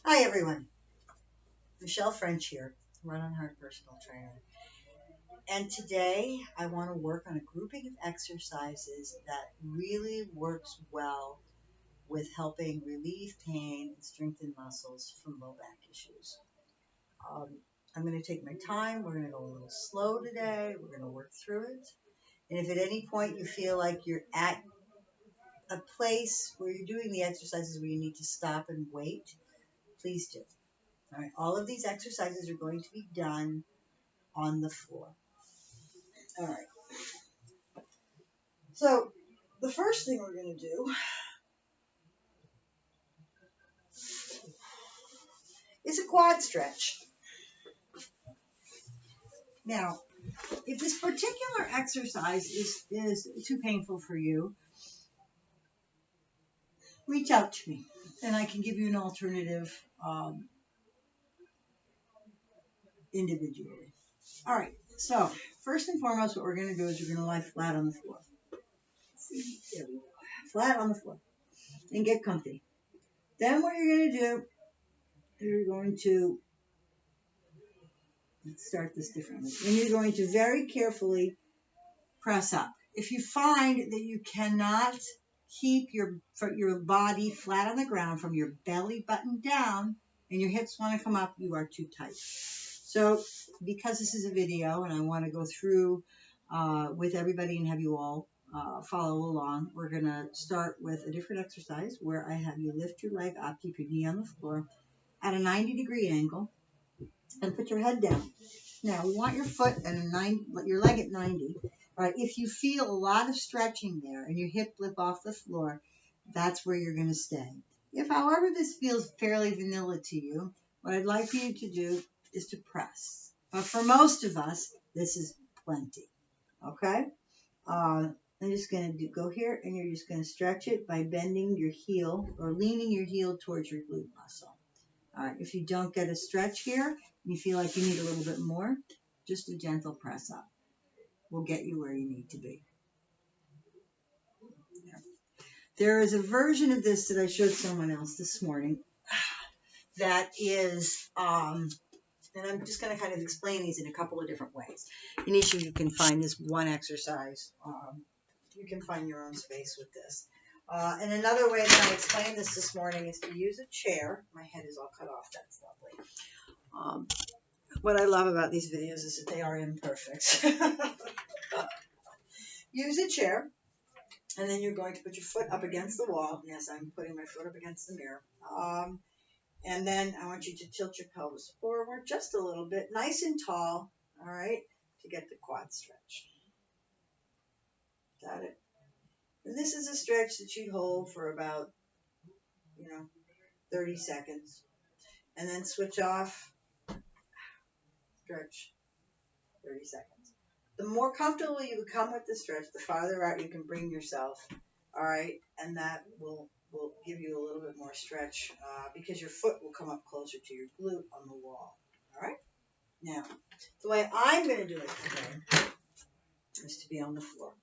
Hi everyone, Michelle French here, Run on Heart personal trainer. And today I want to work on a grouping of exercises that really works well with helping relieve pain and strengthen muscles from low back issues. Um, I'm going to take my time. We're going to go a little slow today. We're going to work through it. And if at any point you feel like you're at a place where you're doing the exercises where you need to stop and wait, please do. All right, all of these exercises are going to be done on the floor. All right. So the first thing we're going to do is a quad stretch. Now, if this particular exercise is too painful for you, reach out to me and I can give you an alternative individually. All right. So first and foremost, what we're going to do is we're going to lie flat on the floor. See, there we go. Flat on the floor and get comfy. Then what you're going to do, you're going to let's start this differently. And you're going to very carefully press up. If you find that you cannot keep your body flat on the ground from your belly button down and your hips want to come up, you are too tight. So because this is a video and I want to go through with everybody and have you all follow along, we're going to start with a different exercise where I have you lift your leg up, keep your knee on the floor at a 90-degree angle and put your head down. Now, we want your your leg at 90. All right, if you feel a lot of stretching there and your hip flip off the floor, that's where you're going to stay. If, however, this feels fairly vanilla to you, what I'd like for you to do is to press. But for most of us, this is plenty. Okay? I'm just going to go here, and you're just going to stretch it by bending your heel or leaning your heel towards your glute muscle. All right, if you don't get a stretch here, and you feel like you need a little bit more, just a gentle press up will get you where you need to be. There is a version of this that I showed someone else this morning that is, and I'm just going to kind of explain these in a couple of different ways. In each of you can find this one exercise. You can find your own space with this. And another way that I explained this morning is to use a chair. My head is all cut off. That's lovely. What I love about these videos is that they are imperfect. Use a chair, and then you're going to put your foot up against the wall. Yes, I'm putting my foot up against the mirror. And then I want you to tilt your pelvis forward just a little bit, nice and tall, all right, to get the quad stretch. Got it? And this is a stretch that you'd hold for about, 30 seconds. And then switch off, stretch, 30 seconds. The more comfortable you become with the stretch, the farther out you can bring yourself, all right? And that will give you a little bit more stretch because your foot will come up closer to your glute on the wall, all right? Now, the way I'm going to do it today is to be on the floor,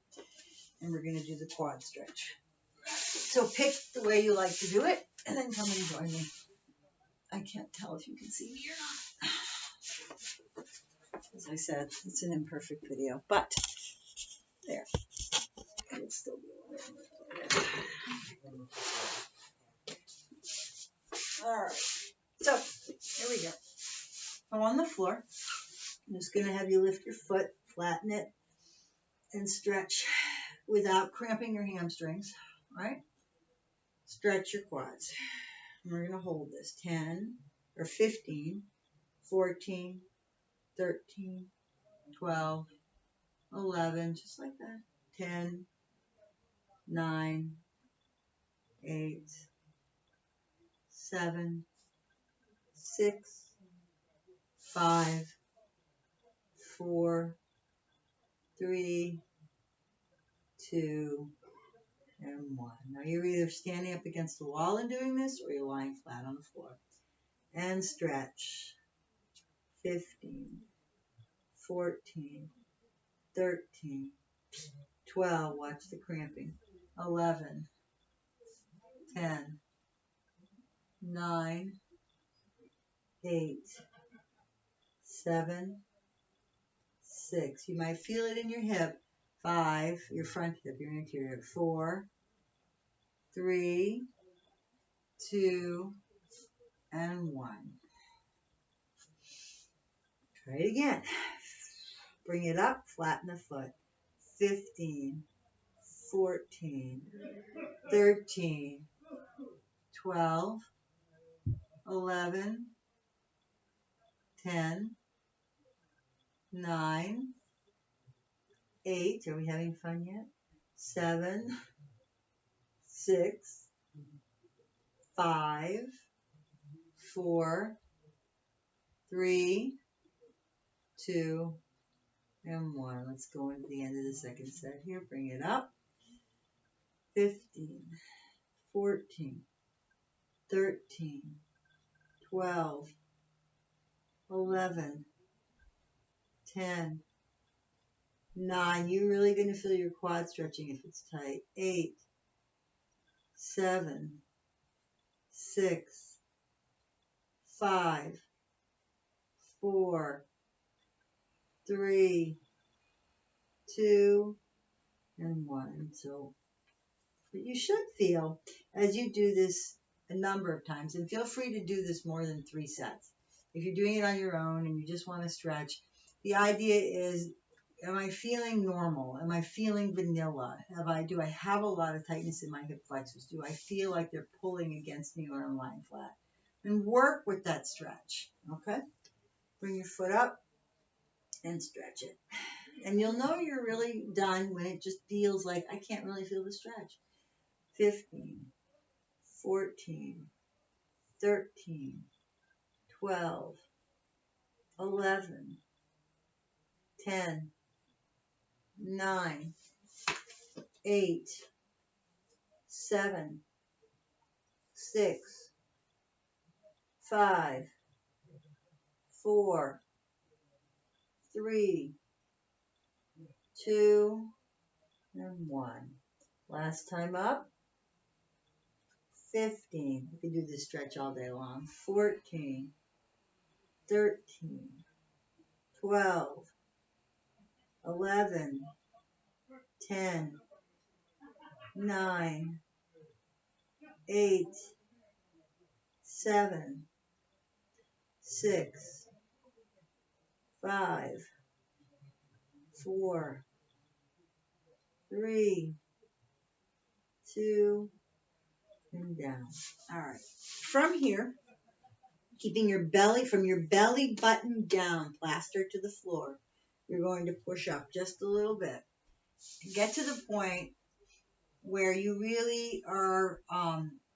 and we're going to do the quad stretch. So pick the way you like to do it, and then come and join me. I can't tell if you can see me or not. As I said, it's an imperfect video, but there. It'll still be a little bit. All right. So here we go. I'm on the floor. I'm just going to have you lift your foot, flatten it, and stretch without cramping your hamstrings. All right? Stretch your quads. And we're going to hold this 10 or 15, 14, 13, 12, 11, just like that. 10, 9, 8, 7, 6, 5, 4, 3, 2, and 1. Now you're either standing up against the wall and doing this, or you're lying flat on the floor. And stretch. 15, 14, 13, 12, watch the cramping. 11, 10, 9, 8, 7, 6. You might feel it in your hip. 5, your front hip, your anterior. 4, 3, 2, and 1. Try it again. Bring it up, flatten the foot. 15, 14, 13, 12, 11, 10, 9, 8. Are we having fun yet? 7, 6, 5, 4, 3, 2, and 1. Let's go into the end of the second set here. Bring it up. 15, 14, 13, 12, 11, 10, 9. You're really going to feel your quad stretching if it's tight. 8, 7, 6, 5, 4, 3, 2, and 1. So, but you should feel as you do this a number of times, and feel free to do this more than 3 sets. If you're doing it on your own and you just want to stretch, the idea is, am I feeling normal? Am I feeling vanilla? Do I have a lot of tightness in my hip flexors? Do I feel like they're pulling against me when I'm lying flat? And work with that stretch, okay? Bring your foot up and stretch it. And you'll know you're really done when it just feels like I can't really feel the stretch. 15, 14, 13, 12, 11, 10, 9, 8, 7, 6, 5, 4, 3, 2, and 1. Last time up. 15. You can do this stretch all day long. 14, 13, 12, 11, 10, 9, 8, 7, 6, 5, 4, 3, 2, and down. All right. From here, keeping your belly, from your belly button down, plaster to the floor, you're going to push up just a little bit. Get to the point where you really are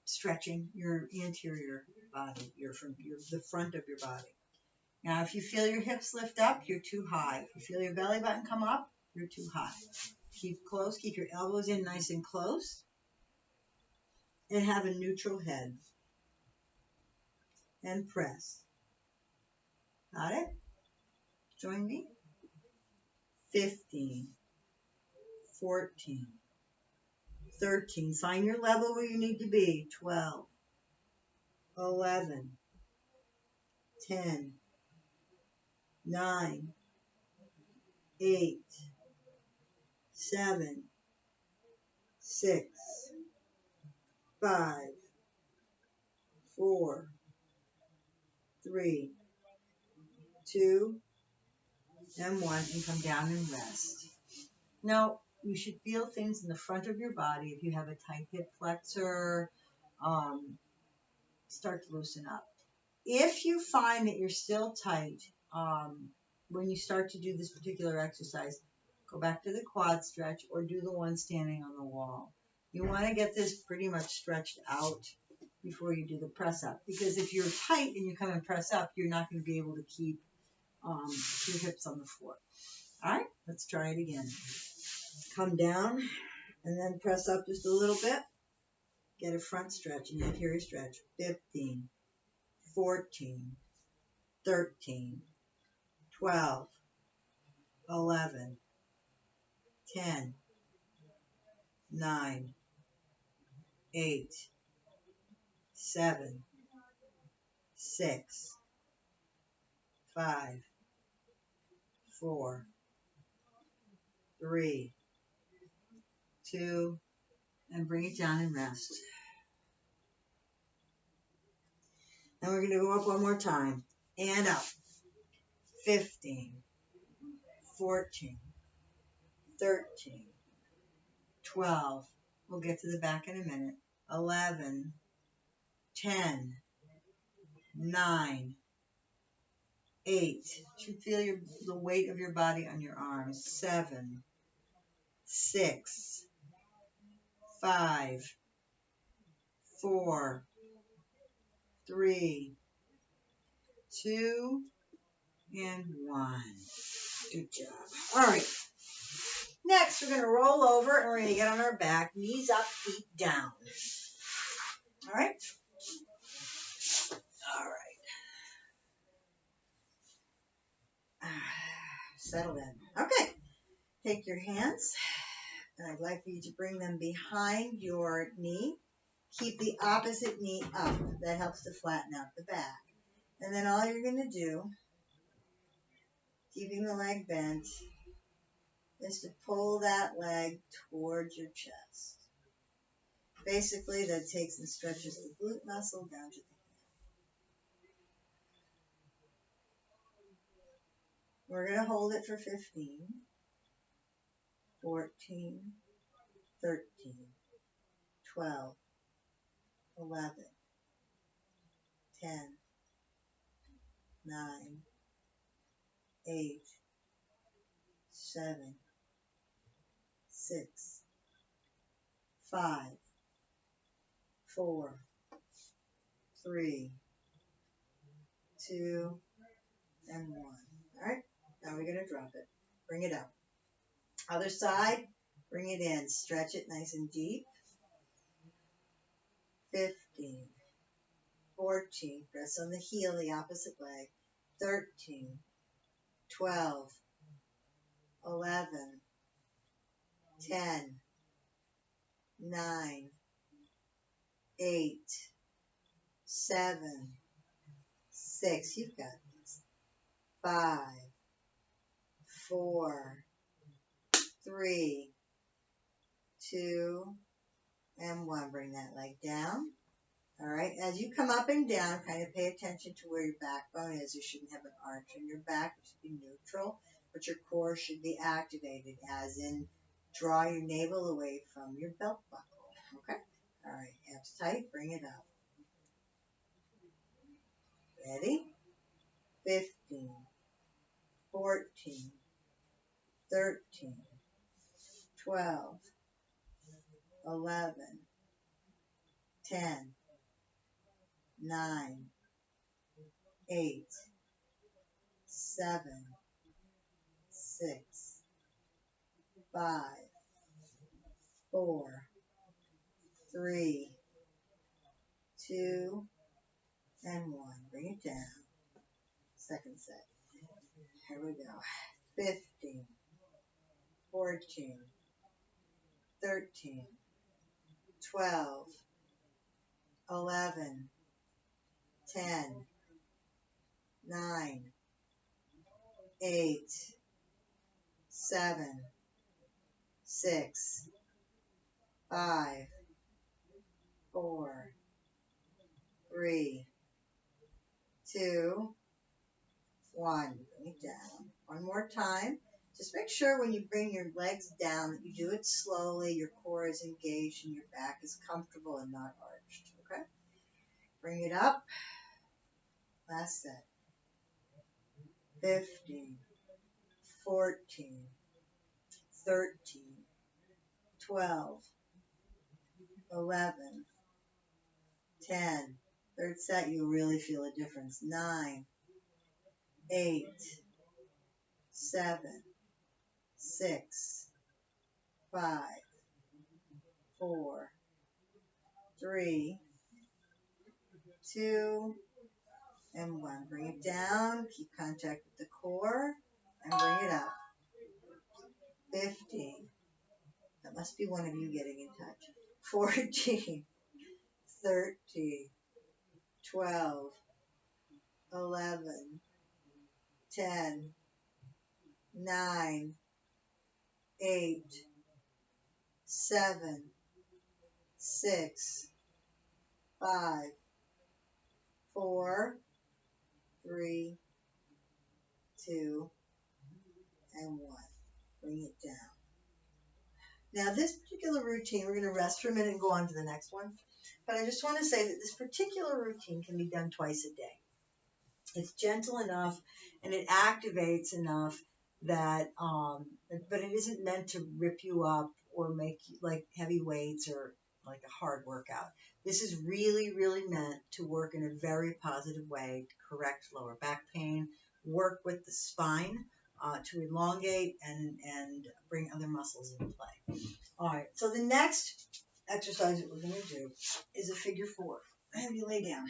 stretching your anterior body, the front of your body. Now, if you feel your hips lift up, you're too high. If you feel your belly button come up, you're too high. Keep close. Keep your elbows in nice and close. And have a neutral head. And press. Got it? Join me. 15, 14, 13. Find your level where you need to be. 12, 11, 10, 9, 8, 7, 6, 5, 4, 3, 2, and 1, and come down and rest. Now, you should feel things in the front of your body. If you have a tight hip flexor, start to loosen up. If you find that you're still tight when you start to do this particular exercise, go back to the quad stretch or do the one standing on the wall. You want to get this pretty much stretched out before you do the press up, because if you're tight and you come and press up, you're not going to be able to keep your hips on the floor. All right, let's try it again. Come down and then press up just a little bit. Get a front stretch, an anterior stretch. 15, 14, 13, 12, 11, 10, 9, 8, 7, 6, 5, 4, 3, 2, and bring it down and rest. Then we're going to go up one more time. And up. 15, 14, 13, 12. We'll get to the back in a minute. 11, 10, 9, 8. You should feel the weight of your body on your arms. 7, 6, 5, 4, 3, 2, and 1. Good job. All right. Next, we're going to roll over and we're going to get on our back, knees up, feet down. All right? All right. Settle in. Okay. Take your hands, and I'd like for you to bring them behind your knee. Keep the opposite knee up. That helps to flatten out the back. And then all you're going to do, keeping the leg bent, is to pull that leg towards your chest. Basically, that takes and stretches the glute muscle down to the hip. We're going to hold it for 15, 14, 13, 12, 11, 10, 9, 8, 7, 6, 5, 4, 3, 2, and 1. All right, now we're going to drop it. Bring it up. Other side, bring it in. Stretch it nice and deep. 15, 14, press on the heel, the opposite leg. 13, 12, 11, 10, 9, 8, 7, 6, you've got this. 5, 4, 3, 2, and 1. Bring that leg down. All right, as you come up and down, kind of pay attention to where your backbone is. You shouldn't have an arch in your back. It should be neutral, but your core should be activated, as in draw your navel away from your belt buckle. Okay? All right, abs tight. Bring it up. Ready? 15, 14, 13, 12, 11, 10, 9, 8, 7, 6, 5, 4, 3, 2, and 1. Bring it down. Second set. Here we go. 15, 14, 13, 12, 11, 10, 9, 8, 7, 6, 5, 4, 3, 2, 1. Bring it down. One more time. Just make sure when you bring your legs down that you do it slowly, your core is engaged, and your back is comfortable and not arched. Okay? Bring it up. Last set. 15, 14, 13, 12, 11, 10. Third set, you really feel a difference. 9, 8, 7, 6, 5, 4, 3, 2, and 1. Bring it down. Keep contact with the core. And bring it up. 15. That must be one of you getting in touch. 14, 13, 12, 11, 10, 9, 8, 7, 6, 5, 4, 3, 2, and 1. Bring it down. Now this particular routine, we're going to rest for a minute and go on to the next one. But I just want to say that this particular routine can be done twice a day. It's gentle enough and it activates enough that, but it isn't meant to rip you up or make you like heavy weights or like a hard workout. This is really, really meant to work in a very positive way to correct lower back pain, work with the spine to elongate and bring other muscles into play. All right, so the next exercise that we're going to do is a figure 4. Have you lay down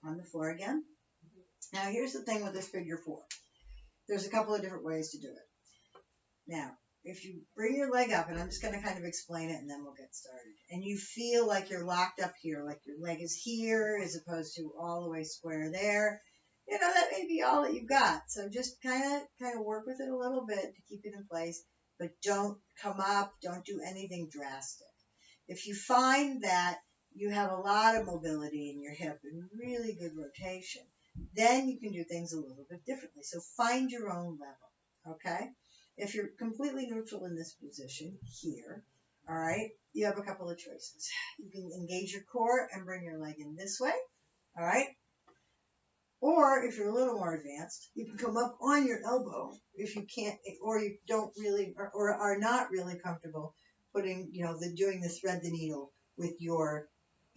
on the floor again. Now, here's the thing with this figure 4. There's a couple of different ways to do it. Now, if you bring your leg up, and I'm just going to kind of explain it, and then we'll get started, and you feel like you're locked up here, like your leg is here as opposed to all the way square there, that may be all that you've got. So just kind of work with it a little bit to keep it in place, but don't come up, don't do anything drastic. If you find that you have a lot of mobility in your hip and really good rotation, then you can do things a little bit differently. So find your own level, okay? If you're completely neutral in this position here, all right, you have a couple of choices. You can engage your core and bring your leg in this way, all right? Or if you're a little more advanced, you can come up on your elbow if you can't, or you don't really, or are not really comfortable putting, doing the thread the needle with your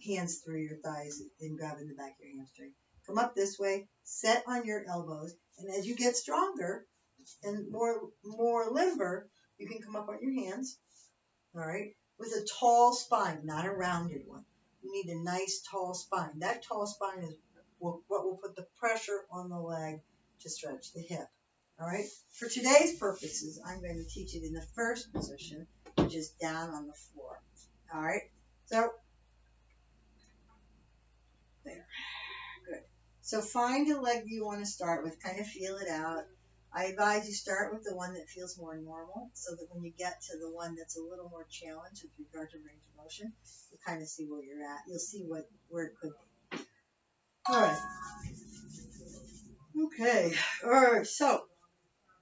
hands through your thighs and grabbing the back of your hamstring. Come up this way, set on your elbows, and as you get stronger and more limber, you can come up on your hands, all right, with a tall spine, not a rounded one. You need a nice tall spine. That tall spine is what will put the pressure on the leg to stretch the hip, all right? For today's purposes, I'm going to teach it in the first position, which is down on the floor, all right? So, there. Good. So find a leg you want to start with, kind of feel it out. I advise you start with the one that feels more normal so that when you get to the one that's a little more challenged with regard to range of motion, you kind of see where you're at. You'll see where it could be. All right. Okay. All right. So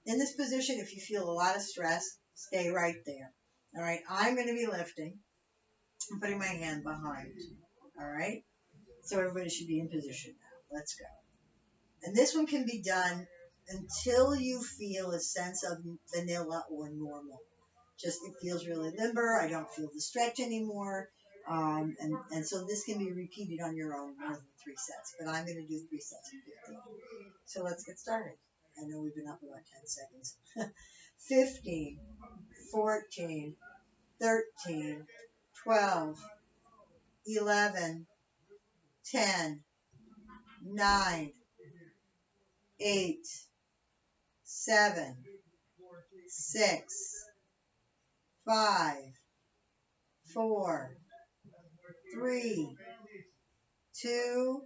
in this position, if you feel a lot of stress, stay right there. All right. I'm going to be lifting. I'm putting my hand behind. All right. So everybody should be in position now. Let's go. And this one can be done until you feel a sense of vanilla or normal. Just it feels really limber. I don't feel the stretch anymore. And so this can be repeated on your own more than 3 sets. But I'm going to do 3 sets of 15. So let's get started. I know we've been up about 10 seconds. 15, 14, 13, 12, 11, 10, 9, 8, 7, 6, 5, 4, 3, 2,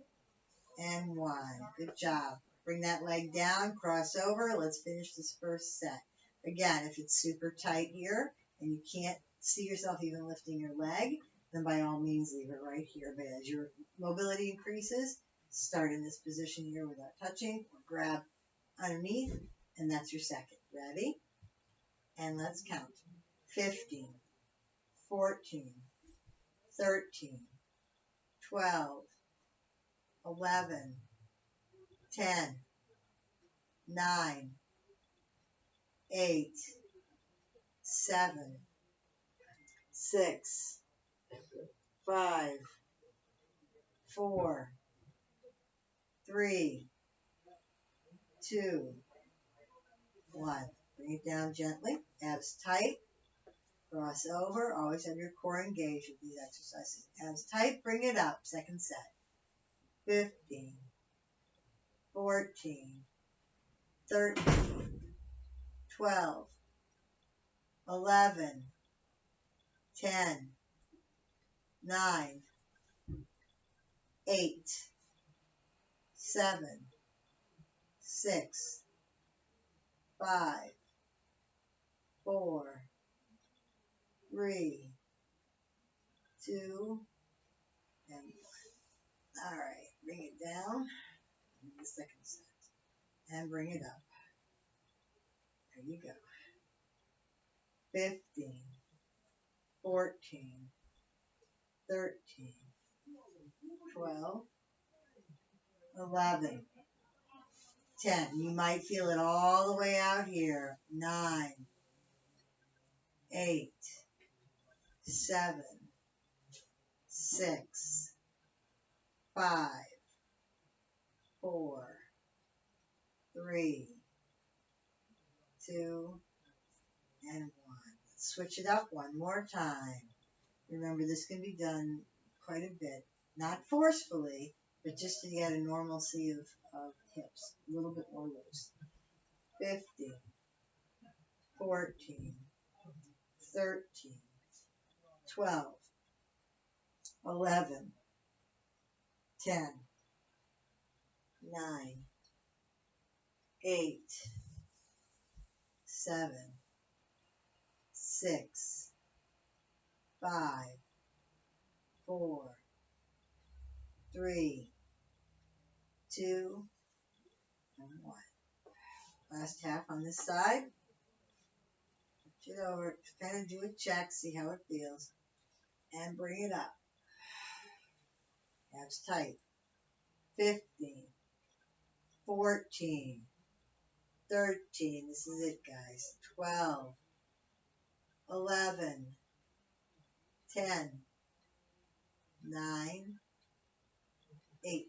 and 1. Good job. Bring that leg down, cross over. Let's finish this first set. Again, if it's super tight here and you can't see yourself even lifting your leg, then by all means leave it right here. But as your mobility increases, start in this position here without touching, or grab underneath, and that's your second. Ready? And let's count. 15, 14, 13, 12, 11, 10, 9, 8, 7, 6, 5, 4, 3, 2, 1. Bring it down gently, abs tight, cross over. Always have your core engaged with these exercises. Abs tight, bring it up. Second set. 15, 14, 13, 12, 11, 10, 9, 8, 7, 6, 5, 4, 3, 2, and 1. All right, bring it down. The second set. And bring it up. There you go. 15, 14, 13, 12, 11, 10. You might feel it all the way out here. 9, 8, 7, 6, 5, 4, 3, 2, and 1. Let's switch it up one more time. Remember, this can be done quite a bit, not forcefully, but just to get a normalcy of hips, a little bit more loose. 15, 14, 13, 12, 11, 10, 9, 8, 7, 6, 5, 4, 3, 2, and 1. Last half on this side. Switch it over. Kind of do a check, see how it feels. And bring it up. Abs tight. 15, 14, 13. This is it, guys. 12, 11, 10, 9, 8,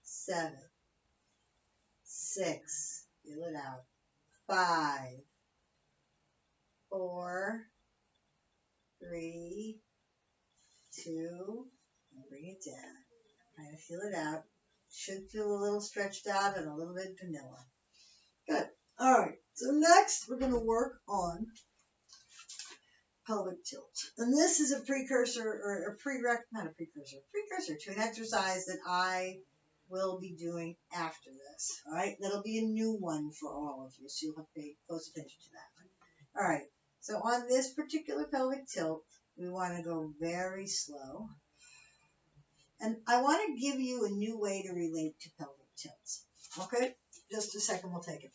7, 6. Feel it out. 5, 4, 3, 2, and bring it down. Kind of feel it out. Should feel a little stretched out and a little bit vanilla. Good. All right. So next we're going to work on pelvic tilt. And this is a precursor or not a precursor to an exercise that I will be doing after this. All right. That'll be a new one for all of you. So you'll have to pay close attention to that one. All right. So on this particular pelvic tilt, we want to go very slow. And I want to give you a new way to relate to pelvic tilts. Okay? Just a second, we'll take it.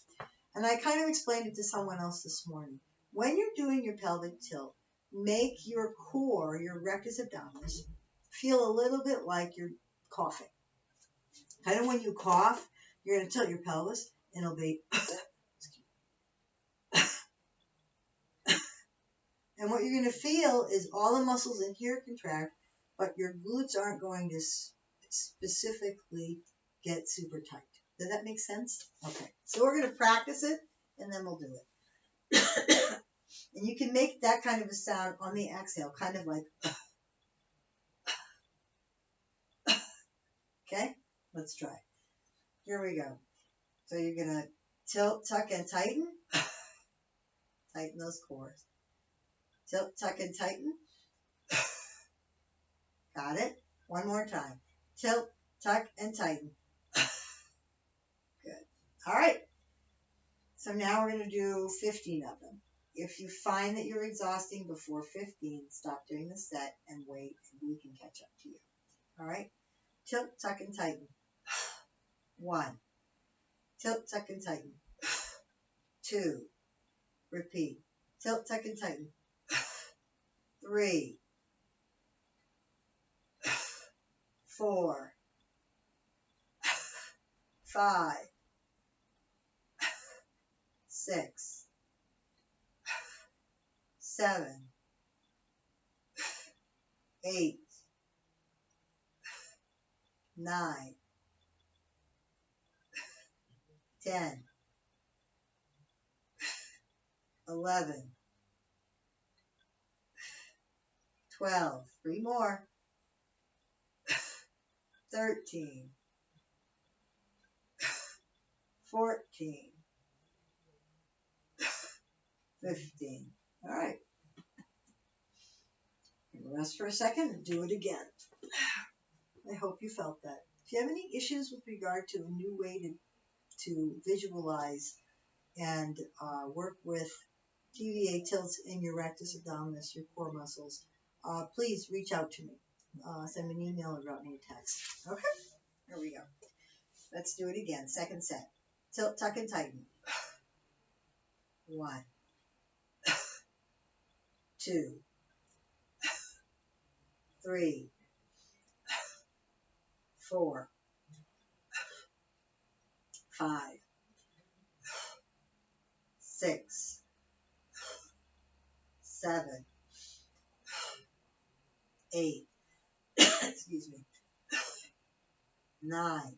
And I kind of explained it to someone else this morning. When you're doing your pelvic tilt, make your core, your rectus abdominis, feel a little bit like you're coughing. Kind of when you cough, you're going to tilt your pelvis, and it'll be... And what you're going to feel is all the muscles in here contract, but your glutes aren't going to specifically get super tight. Does that make sense? Okay. So we're going to practice it, and then we'll do it. And you can make that kind of a sound on the exhale, kind of like... Okay? Let's try. Here we go. So you're going to tilt, tuck, and tighten. Tighten those cores. Tilt, tuck, and tighten. Got it? One more time. Tilt, tuck, and tighten. Good. All right. So now we're going to do 15 of them. If you find that you're exhausting before 15, stop doing the set and wait, and we can catch up to you. All right? Tilt, tuck, and tighten. 1. Tilt, tuck, and tighten. 2. Repeat. Tilt, tuck, and tighten. 3. 4. 5. 6. 7. 8. 9. 10. 11. 12. 3 more. 13. 14. 15. All right. Rest for a second and do it again. I hope you felt that. If you have any issues with regard to a new way to visualize and work with TVA tilts in your rectus abdominis, your core muscles, please reach out to me. Send me an email or drop me a text. Okay, here we go. Let's do it again. Second set. Tilt, tuck, and tighten. 1, 2, 3, 4, 5, 6, 7, 8, excuse me, 9,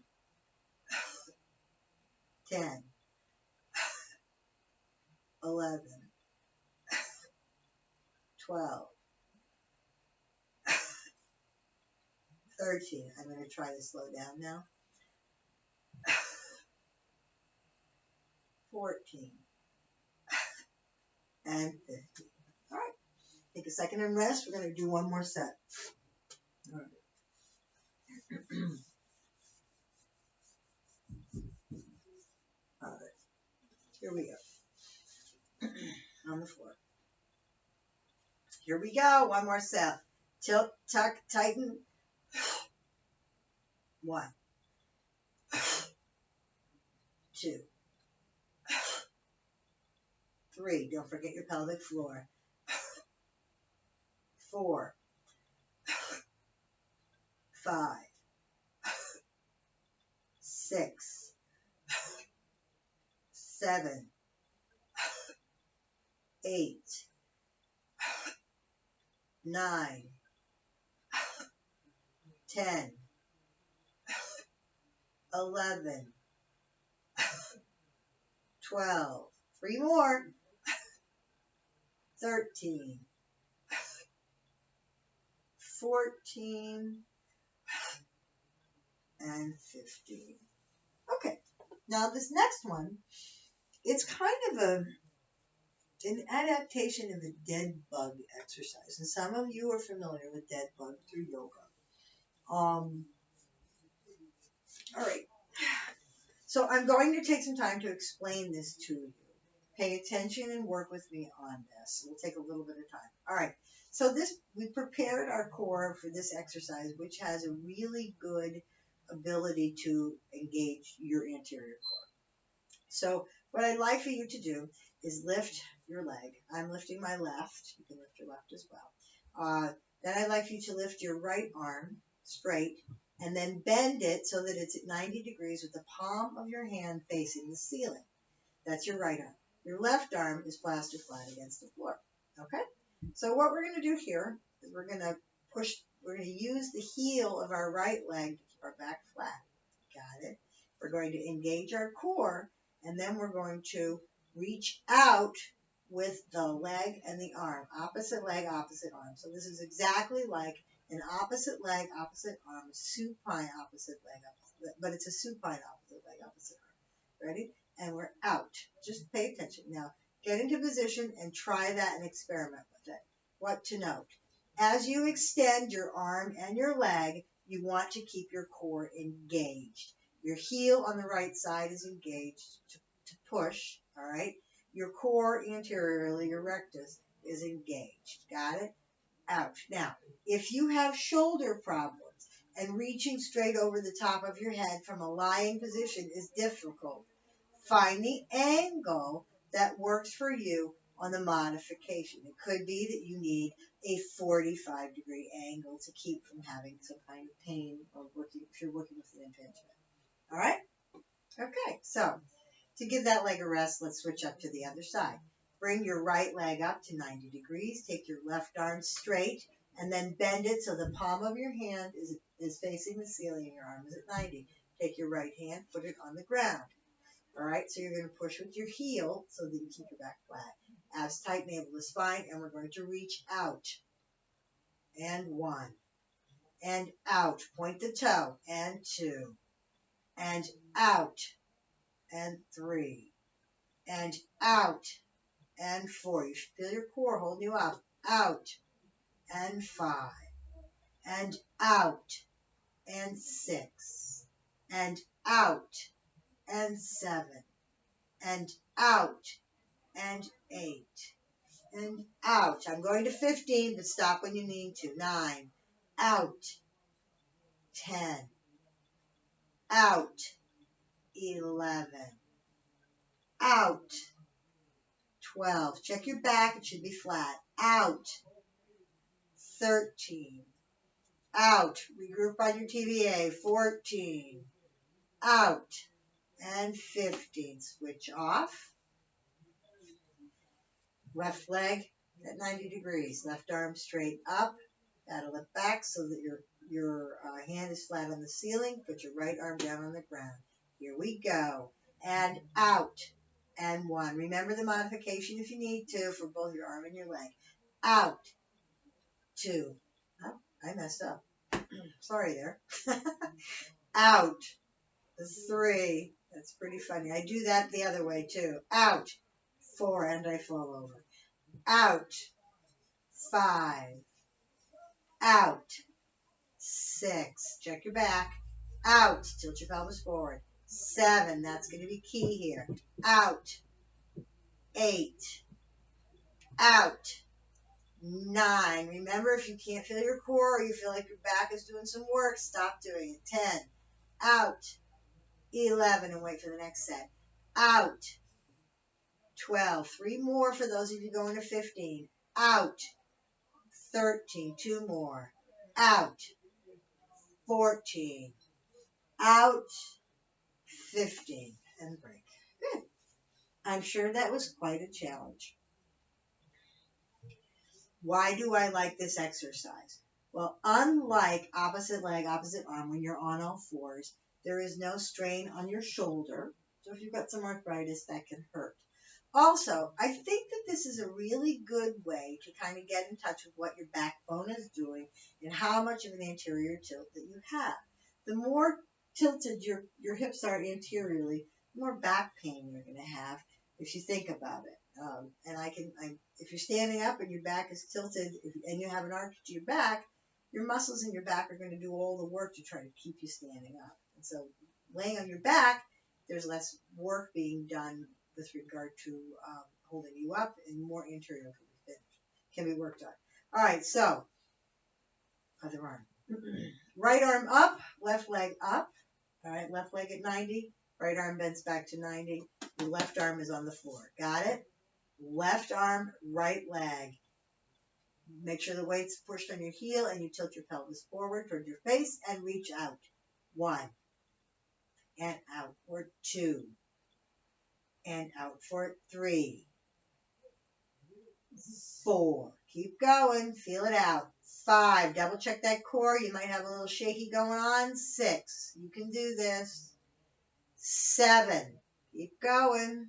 10, 11, 12, 13. I'm going to try to slow down now. 14 and 15. All right. Take a second and rest. We're going to do one more set. All right. All right. Here we go. On the floor. Here we go. One more set. Tilt, tuck, tighten. 1, 2, 3. Don't forget your pelvic floor. 4, 5, 6, 7, 8, 9, 10, 11, 12. 3 more. 13, 14, and 15. Okay, now this next one, it's kind of an adaptation of a dead bug exercise. And some of you are familiar with dead bug through yoga. All right. So I'm going to take some time to explain this to you. Pay attention and work with me on this. It will take a little bit of time. All right. So we prepared our core for this exercise, which has a really good ability to engage your anterior core. So what I'd like for you to do is lift your leg. I'm lifting my left. You can lift your left as well. Then I'd like you to lift your right arm straight and then bend it so that it's at 90 degrees with the palm of your hand facing the ceiling. That's your right arm. Your left arm is plaster flat against the floor. Okay? So what we're going to do here is we're going to use the heel of our right leg to keep our back flat. Got it? We're going to engage our core, and then we're going to reach out with the leg and the arm. Opposite leg, opposite arm. So this is exactly like an opposite leg, opposite arm, supine opposite leg, opposite, but it's a supine opposite leg, opposite arm. Ready? And we're out. Just pay attention. Now, get into position and try that and experiment with it. What to note. As you extend your arm and your leg, you want to keep your core engaged. Your heel on the right side is engaged to push, all right? Your core anteriorly, your rectus, is engaged. Got it? Out. Now, if you have shoulder problems and reaching straight over the top of your head from a lying position is difficult, find the angle that works for you on the modification. It could be that you need a 45-degree angle to keep from having some kind of pain or if you're working with an impingement. All right? Okay, so to give that leg a rest, let's switch up to the other side. Bring your right leg up to 90 degrees. Take your left arm straight and then bend it so the palm of your hand is facing the ceiling and your arm is at 90. Take your right hand, put it on the ground. All right, so you're going to push with your heel so that you keep your back flat. Abs tight, navel to spine, and we're going to reach out. And 1. And out. Point the toe. And 2. And out. And 3. And out. And 4. You should feel your core holding you up. Out. And 5. And out. And 6. And out. And 7. and out, and 8, and out. I'm going to 15, but stop when you need to. 9, out, 10, out, 11, out, 12. Check your back, it should be flat. Out, 13, out. Regroup on your TVA. 14, out, and 15. Switch off. Left leg at 90 degrees. Left arm straight up. Paddle it back so that your hand is flat on the ceiling. Put your right arm down on the ground. Here we go. And out. And 1. Remember the modification if you need to for both your arm and your leg. Out. 2. Oh, I messed up. Sorry there. Out. 3. That's pretty funny. I do that the other way too. Out. 4. And I fall over. Out. 5. Out. 6. Check your back. Out. Tilt your pelvis forward. 7. That's going to be key here. Out. 8. Out. 9. Remember, if you can't feel your core or you feel like your back is doing some work, stop doing it. 10. Out. 11. And wait for the next set. Out. 12. 3 more for those of you going to 15. Out. 13. 2 more. Out. 14. Out. 15. And break. Good. I'm sure that was quite a challenge. Why do I like this exercise? Well, unlike opposite leg, opposite arm, when you're on all fours, there is no strain on your shoulder. So if you've got some arthritis, that can hurt. Also, I think that this is a really good way to kind of get in touch with what your backbone is doing and how much of an anterior tilt that you have. The more tilted your hips are anteriorly, the more back pain you're going to have if you think about it. If you're standing up and your back is tilted and you have an arch to your back, your muscles in your back are going to do all the work to try to keep you standing up. And so laying on your back, there's less work being done with regard to holding you up, and more anterior can be worked on. All right, so other arm. Right arm up, left leg up. All right, left leg at 90, right arm bends back to 90. The left arm is on the floor. Got it? Left arm, right leg. Make sure the weight's pushed on your heel and you tilt your pelvis forward toward your face and reach out. 1. And out for 2. And out for 3. 4. Keep going. Feel it out. 5. Double check that core. You might have a little shaky going on. 6. You can do this. 7. Keep going.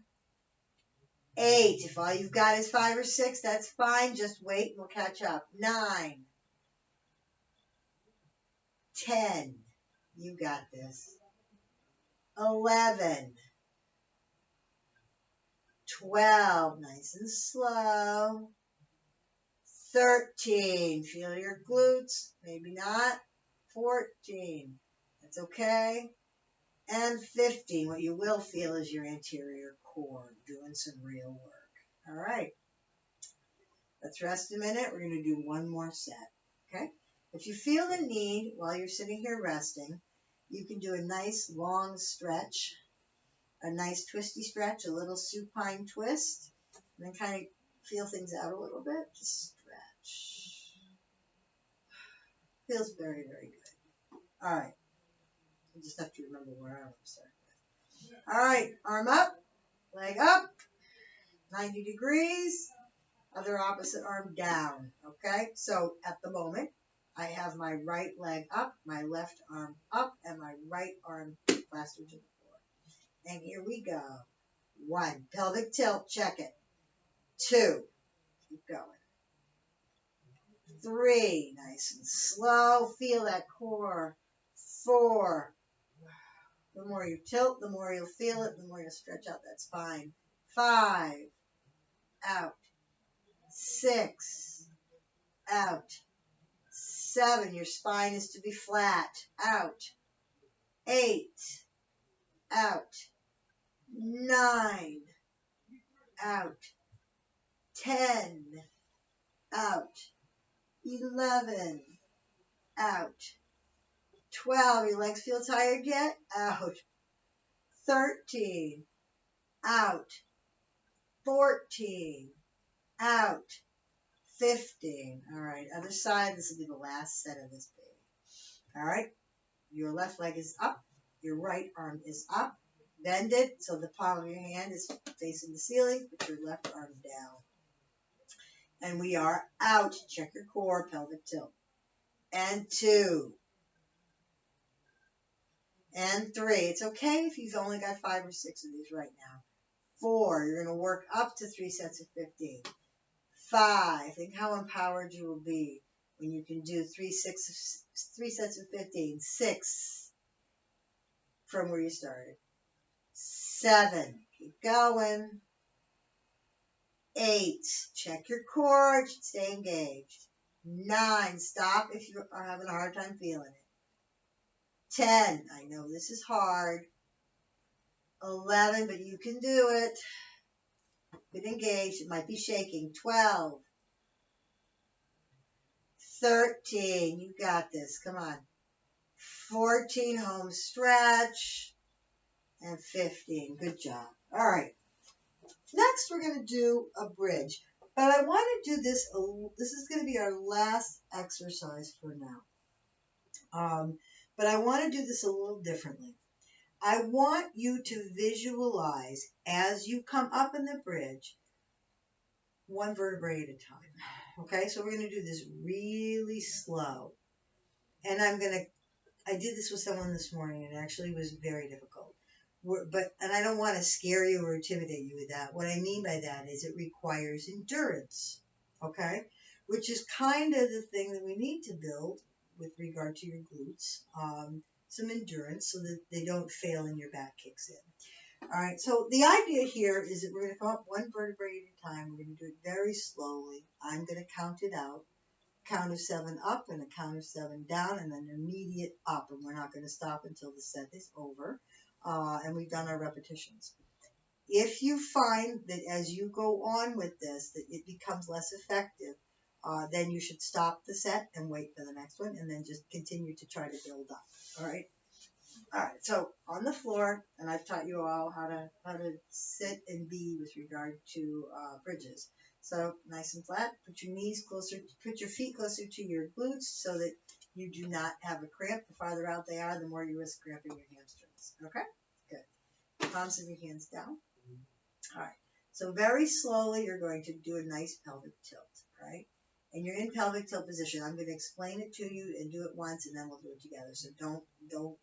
8. If all you've got is 5 or 6, that's fine. Just wait and we'll catch up. 9. 10. You got this. 11. 12. Nice and slow. 13. Feel your glutes. Maybe not. 14. That's okay. And 15. What you will feel is your anterior core doing some real work. All right. Let's rest a minute. We're going to do one more set. Okay? If you feel the need while you're sitting here resting, you can do a nice long stretch, a nice twisty stretch, a little supine twist, and then kind of feel things out a little bit. Just stretch. Feels very, very good. All right. I just have to remember where I want to start with. All right. Arm up, leg up, 90 degrees, other opposite arm down. Okay? So at the moment, I have my right leg up, my left arm up, and my right arm plastered to the floor. And here we go. 1. Pelvic tilt. Check it. 2. Keep going. 3. Nice and slow. Feel that core. 4. The more you tilt, the more you'll feel it. The more you'll stretch out. That's fine. 5. Out. 6. Out. 7. Your spine is to be flat. Out. 8. Out. 9. out. 10, out. 11, out. 12, your legs feel tired yet? Out. 13, out. 14, out. 15. All right, other side. This will be the last set of this baby. All right, your left leg is up. Your right arm is up. Bend it so the palm of your hand is facing the ceiling. Put your left arm down. And we are out. Check your core, pelvic tilt. And 2. And 3. It's okay if you've only got 5 or 6 of these right now. 4. You're going to work up to 3 sets of 15. 5. Think how empowered you will be when you can do 3 sets of 15. 6 from where you started. 7. Keep going. 8. Check your core. It should stay engaged. 9. Stop if you are having a hard time feeling it. 10. I know this is hard. 11, but you can do it. Get engaged. It might be shaking. 12. 13. You got this. Come on. 14. Home stretch. And 15. Good job. All right. Next, we're going to do a bridge. But I want to do this. This is going to be our last exercise for now. But I want to do this a little differently. I want you to visualize as you come up in the bridge, one vertebrae at a time. Okay, so we're going to do this really slow. And I did this with someone this morning, and it actually was very difficult. And I don't want to scare you or intimidate you with that. What I mean by that is it requires endurance, okay? Which is kind of the thing that we need to build with regard to your glutes. Some endurance so that they don't fail and your back kicks in. All right, so the idea here is that we're going to come up one vertebrae at a time. We're going to do it very slowly. I'm going to count it out. Count of 7 up and a count of 7 down and then immediate up. And we're not going to stop until the set is over. And we've done our repetitions. If you find that as you go on with this, that it becomes less effective, then you should stop the set and wait for the next one and then just continue to try to build up. All right? All right, so on the floor, and I've taught you all how to sit and be with regard to bridges. So nice and flat, put your feet closer to your glutes so that you do not have a cramp. The farther out they are, the more you risk cramping your hamstrings. Okay? Good. Palms of your hands down. All right. So very slowly, you're going to do a nice pelvic tilt, right? And you're in pelvic tilt position. I'm going to explain it to you and do it once, and then we'll do it together. So don't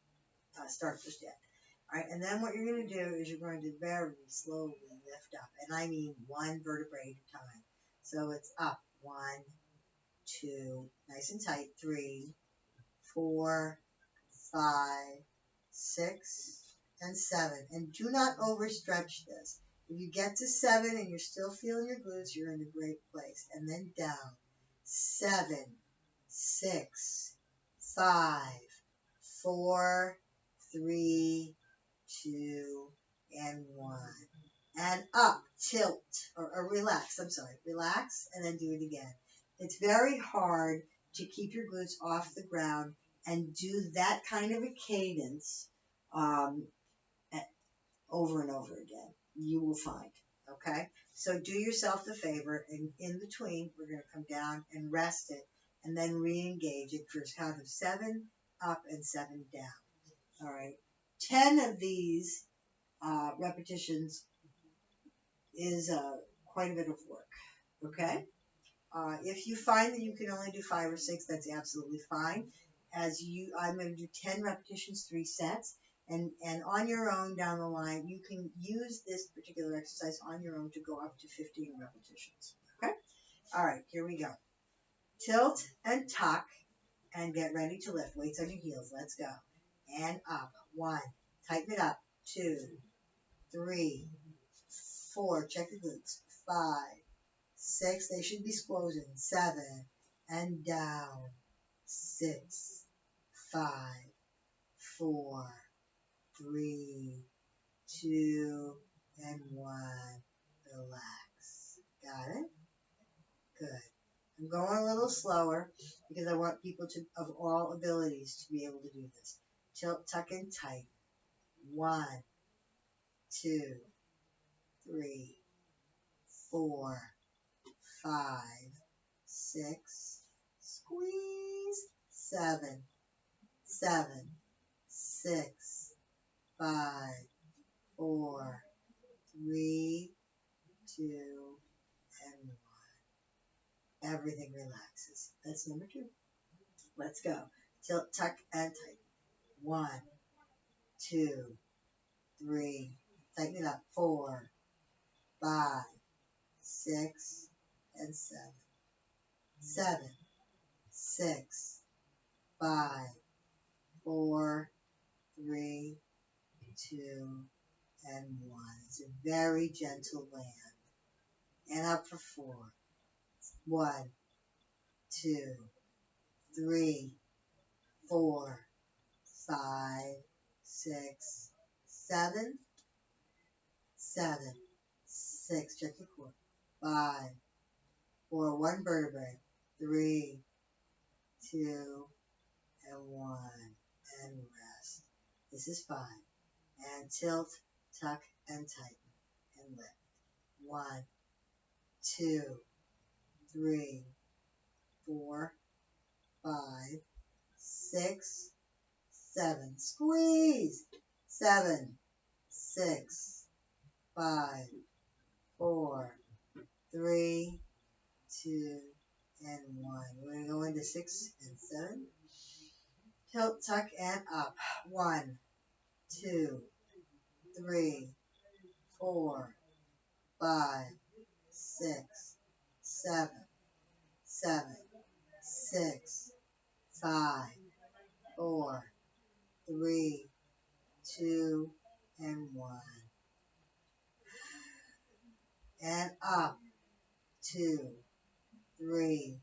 start just yet. All right, and then what you're going to do is you're going to very slowly lift up, and I mean one vertebrae at a time. So it's up, 1, 2, nice and tight, 3, 4, 5, 6, and 7. And do not overstretch this. If you get to 7 and you're still feeling your glutes, you're in a great place. And then down, 7, 6, 5, 4, 3, 2, and 1. And up, tilt, or relax, relax, and then do it again. It's very hard to keep your glutes off the ground and do that kind of a cadence over and over again. You will find, okay? So do yourself the favor, and in between, we're going to come down and rest it, and then re-engage it for a count of 7 up and 7 down. All right, 10 of these repetitions is quite a bit of work, okay? If you find that you can only do 5 or 6, that's absolutely fine. I'm going to do 10 repetitions, 3 sets, and on your own down the line, you can use this particular exercise on your own to go up to 15 repetitions, okay? All right, here we go. Tilt and tuck, and get ready to lift. Weights on your heels. Let's go. And up. 1. Tighten it up. 2, 3, 4. Check your glutes. 5, 6. They should be squozen. 7. And down. 6, 5, 4, 3, 2, and 1. relax. Got it? Good. I'm going a little slower because I want people to, of all abilities, to be able to do this. Tilt, tuck, and tighten. 1, 2, 3, 4, 5, 6, squeeze, 7, 7, 6, 5, 4, 3, 2, and 1. Everything relaxes. That's number 2. Let's go. Tilt, tuck, and tighten. 1, 2, 3, tighten it up. 4, 5, 6, and 7. 7, 6, 5, 4, 3, 2, and 1. It's a very gentle land. And up for 4. 1, 2, 3, 4, 5, 6, 7, 7, 6. Check your core. 5, 4. 1 vertebrae. 3, 2, and 1. And rest. This is 5. And tilt, tuck, and tighten. And lift. 1, 2, 3, 4, 5, 6, 7. Squeeze. 7, 6, 5, 4, 3, 2, and 1. We're going to go into 6 and 7. Tilt, tuck, and up. 1, 2, 3, 4, 5, 6, 7, 7, 6, 5, 4, 3, 2, and 1. And up. 2, 3,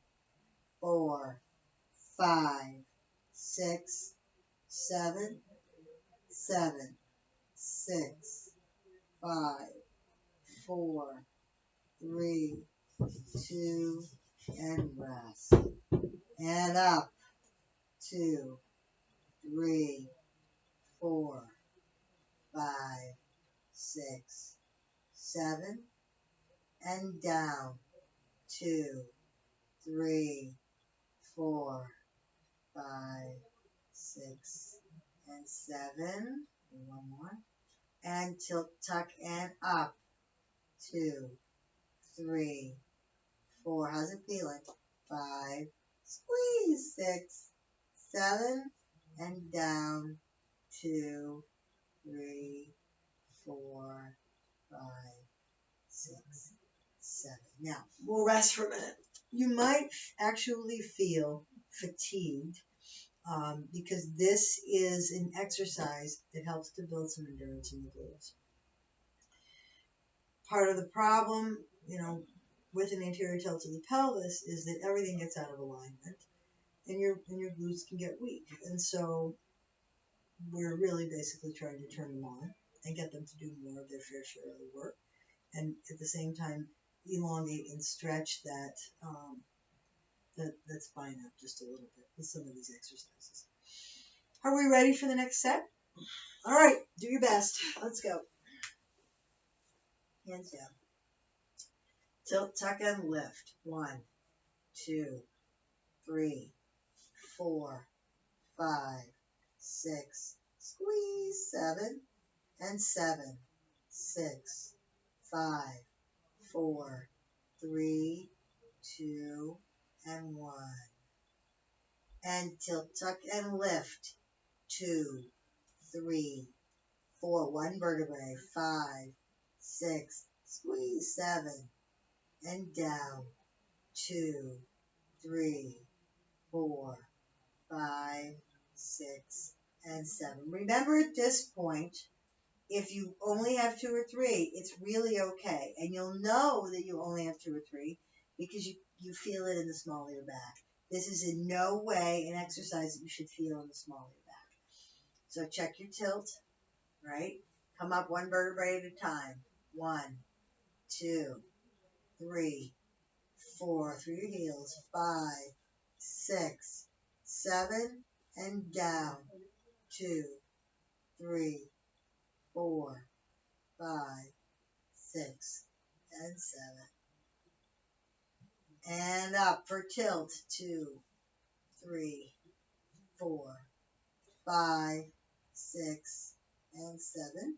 4, 5, 6, 7, 7, 6, 5, 4, 3, 2, and rest. And up. 2, 3, 4, 5, 6, 7, and down. 2, 3, 4, 5, 6, and 7. One more. And tilt, tuck, and up. 2, 3, 4. How's it feeling? 5. Squeeze. 6, 7, and down. 2, 3, 4, 5, 6, 7. Now, we'll rest for a minute. You might actually feel fatigued because this is an exercise that helps to build some endurance in the glutes. Part of the problem, with an anterior tilt of the pelvis is that everything gets out of alignment and your glutes can get weak. And so we're really basically trying to turn them on and get them to do more of their fair share of the work. And at the same time, elongate and stretch that spine up just a little bit with some of these exercises. Are we ready for the next set? All right, do your best. Let's go. Hands down. Tilt, tuck, and lift. 1, 2, 3, 4, 5, 6. Squeeze. 7, and 7, 6, 5, 4, 3, 2, and 1. And tilt, tuck, and lift. 2, 3, 4. 1 vertebrae. 5, 6. Squeeze. 7, and down. 2, 3, 4, 5, 6, and 7. Remember at this point, if you only have 2 or 3, it's really okay. And you'll know that you only have 2 or 3 because you feel it in the small of your back. This is in no way an exercise that you should feel in the small of your back. So check your tilt, right? Come up 1 vertebrae at a time. 1, 2, 3, 4, through your heels, 5, 6, 7, and down, 2, 3, 4, 5, 6, and 7. And up for tilt, 2, 3, 4, 5, 6, and 7.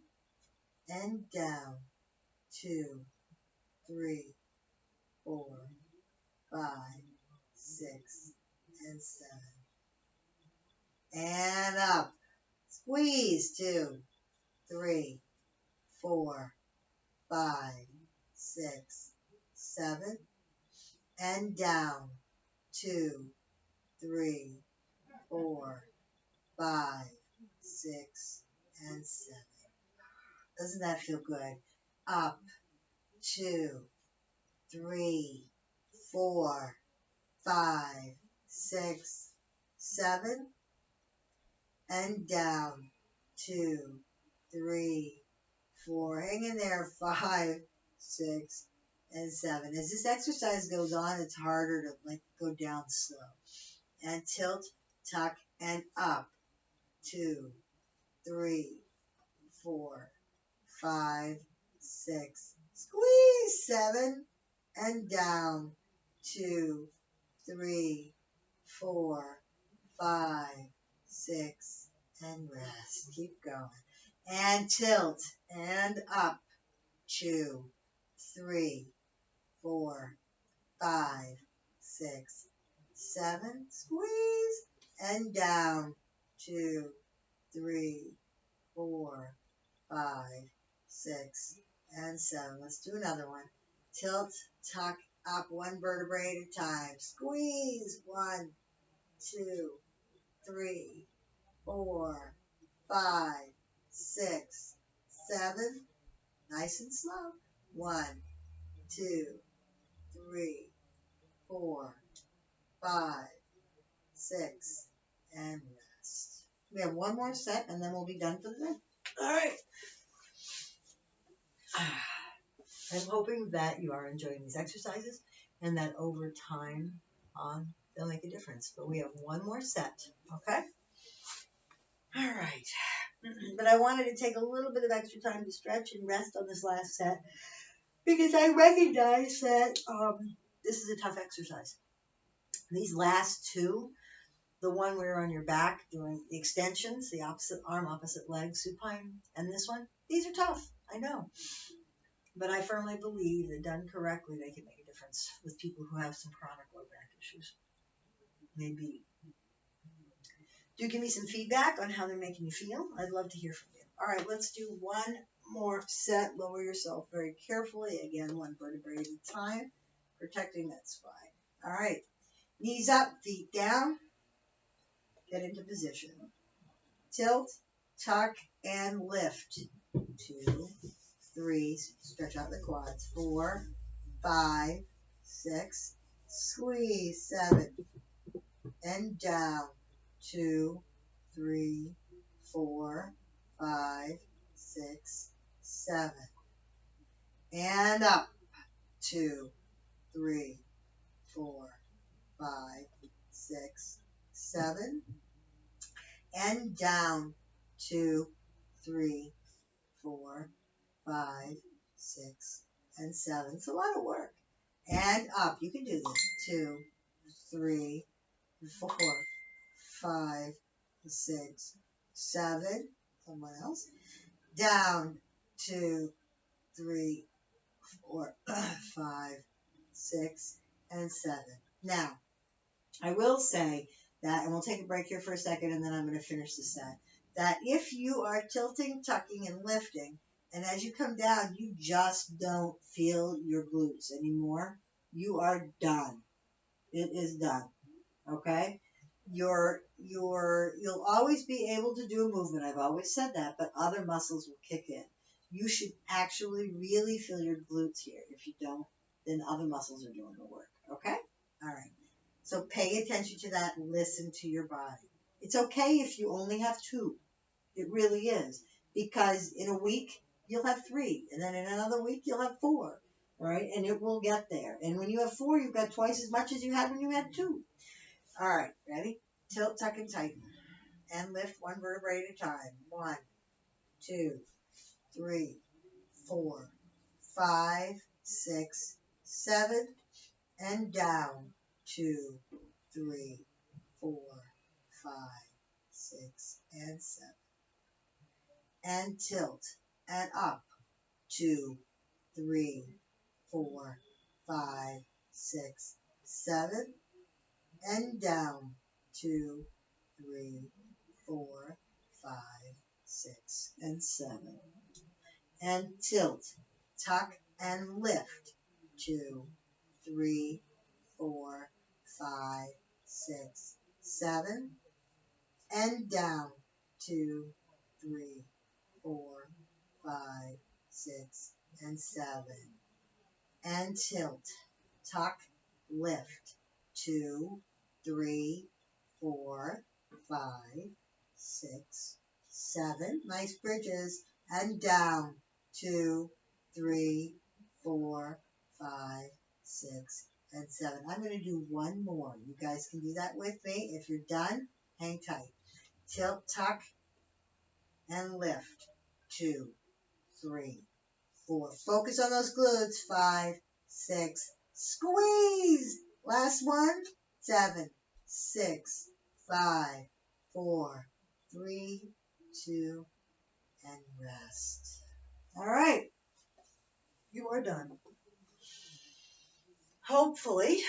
And down, 2, 3, 4, 5, 6, and 7. And up. Squeeze, 2, 3, 4, 5, 6, 7. And down, 2, 3, 4, 5, 6, and 7. Doesn't that feel good? Up, 2, 3, 4, 5, 6, 7. And down, 2, 3, 4. Hang in there, 5, 6, and 7. As this exercise goes on, it's harder to go down slow. And tilt, tuck, and up. 2, 3, 4, 5, 6. Squeeze, 7. And down, 2, 3, 4, 5, 6, and rest. Keep going. And tilt, and up. 2, 3, 4, 5, 6, 7. Squeeze, and down. 2, 3, 4, 5, 6, and 7. Let's do another one. Tilt, tuck, up, one vertebrae at a time. Squeeze, 1, 2, 3, 4, 5, 6, 7. Nice and slow. 1, 2, 3, 4, 5, 6, and rest. We have one more set and then we'll be done for the day. All right. I'm hoping that you are enjoying these exercises and that over time they'll make a difference. But we have one more set, okay? All right. But I wanted to take a little bit of extra time to stretch and rest on this last set because I recognize that this is a tough exercise. These last two, the one where you're on your back doing the extensions, the opposite arm, opposite leg, supine, and this one, these are tough, I know. But I firmly believe that done correctly, they can make a difference with people who have some chronic low back issues. Maybe. Do give me some feedback on how they're making you feel. I'd love to hear from you. All right, let's do one more set. Lower yourself very carefully. Again, one vertebrae at a time, protecting that spine. All right, knees up, feet down. Get into position. Tilt, tuck, and lift. 2, 3, stretch out the quads. 4, 5, 6, squeeze. 7, and down. 2, 3, 4, 5, 6, 7. And up. 2, 3, 4, 5, 6, 7. And down. 2, 3, 4, 5, 6, and 7. It's a lot of work. And up. You can do this. 2, 3, 4, 5, 6, 7. Someone else. Down. 2, 3, 4, 5, 6, and 7. Now, I will say that, and we'll take a break here for a second, and then I'm going to finish the set, that if you are tilting, tucking, and lifting, and as you come down, you just don't feel your glutes anymore, you are done. It is done. Okay? You'll always be able to do a movement. I've always said that, but other muscles will kick in. You should actually really feel your glutes here. If you don't, then other muscles are doing the work. Okay? All right. So pay attention to that. Listen to your body. It's okay if you only have 2. It really is. Because in a week, you'll have 3. And then in another week, you'll have 4. All right, and it will get there. And when you have 4, you've got twice as much as you had when you had 2. All right, ready? Tilt, tuck, and tighten. And lift one vertebrae at a time. 1, 2, 3, 4, 5, 6, 7, and down. 2, 3, 4, 5, 6, and 7. And tilt and up. 2, 3, 4, 5, 6, 7, and down. 2, 3, 4, 5, 6, and 7. And tilt, tuck, and lift. 2, 3, 4, 5, 6, 7, and down. 2, 3, 4, 5, 6, and 7. And tilt, tuck, lift. 2, 3, 4, 5, 6, 7. Nice bridges. And down. 2, 3, 4, 5, 6, and 7. I'm going to do one more. You guys can do that with me. If you're done, hang tight. Tilt, tuck, and lift. 2, 3, 4. Focus on those glutes. 5, 6. Squeeze. Last one. 7, 6, 5, 4, 3, 2, and rest. All right. You are done. Hopefully,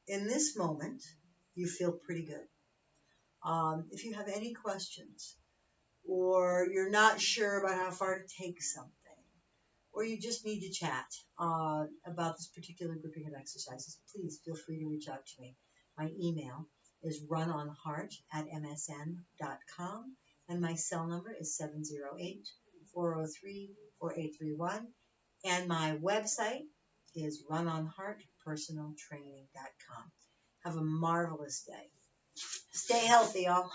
in this moment, you feel pretty good. If you have any questions, or you're not sure about how far to take something, or you just need to chat about this particular grouping of exercises, please feel free to reach out to me. My email is runonheart@msn.com, and my cell number is 708-403-4831, and my website is runonheartpersonaltraining.com. Have a marvelous day. Stay healthy, y'all.